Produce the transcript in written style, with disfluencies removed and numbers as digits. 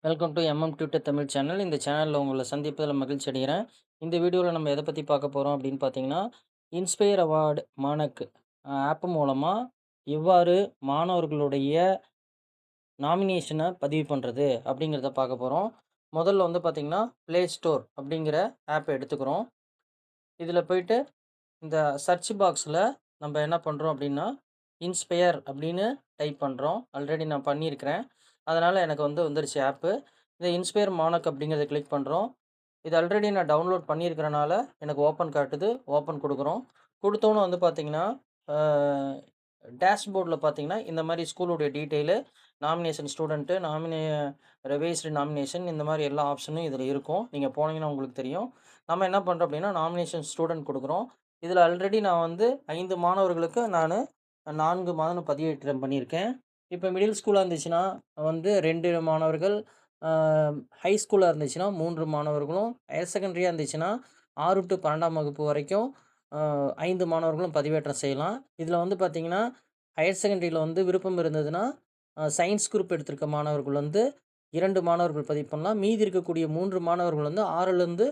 Welcome to tutor Tamil channel. இந்த சேனலில் உங்களை சந்திப்பதில் மகிழ்ச்சி அடைகிறேன். இந்த வீடியோவில் நம்ம எதை பற்றி பார்க்க போகிறோம் அப்படின்னு பார்த்தீங்கன்னா, இன்ஸ்பயர் அவார்டு மாணக் ஆப் மூலமாக எவ்வாறு மாணவர்களுடைய நாமினேஷனை பதிவு பண்ணுறது அப்படிங்கிறத பார்க்க போகிறோம். முதல்ல வந்து பார்த்திங்கன்னா, ப்ளே ஸ்டோர் அப்படிங்கிற ஆப்பை எடுத்துக்கிறோம். இதில் போயிட்டு இந்த சர்ச் பாக்ஸில் நம்ம என்ன பண்ணுறோம் அப்படின்னா, இன்ஸ்பயர் அப்படின்னு டைப் பண்ணுறோம். ஆல்ரெடி நான் பண்ணியிருக்கிறேன். அதனால் எனக்கு வந்துருச்சு ஆப்பு. இந்த இன்ஸ்பயர் மாணக் அப்படிங்கிறத கிளிக் பண்ணுறோம். இது ஆல்ரெடி நான் டவுன்லோட் பண்ணியிருக்கிறனால எனக்கு ஓப்பன் காட்டுது. ஓப்பன் கொடுக்குறோம். கொடுத்தோன்னு வந்து பார்த்திங்கன்னா, டேஷ்போர்டில் பார்த்தீங்கன்னா, இந்த மாதிரி ஸ்கூலுடைய detail, nomination student, revised nomination இந்த மாதிரி எல்லா ஆப்ஷனும் இதில் இருக்கும். நீங்கள் போனீங்கன்னா உங்களுக்கு தெரியும். நம்ம என்ன பண்ணுறோம் அப்படின்னா, நாமினேஷன் ஸ்டூடெண்ட் கொடுக்குறோம். இதில் ஆல்ரெடி நான் 5 மாணவர்களுக்கு 4 மாதம் பதிவேற்றம் பண்ணியிருக்கேன். இப்போ மிடில் ஸ்கூலாக இருந்துச்சுன்னா 2 மாணவர்கள், ஹை ஸ்கூலாக இருந்துச்சுன்னா 3 மாணவர்களும், ஹையர் செகண்டரியாக இருந்துச்சுன்னா 6 to 12ஆம் வகுப்பு வரைக்கும் 5 மாணவர்களும் பதிவேற்றம் செய்யலாம். இதில் பார்த்தீங்கன்னா, ஹையர் செகண்டரியில் விருப்பம் இருந்ததுன்னா, சயின்ஸ் குரூப் எடுத்திருக்க மாணவர்கள் 2 மாணவர்கள் பதிவு பண்ணலாம். மீதி இருக்கக்கூடிய 3 மாணவர்கள் 6லேருந்து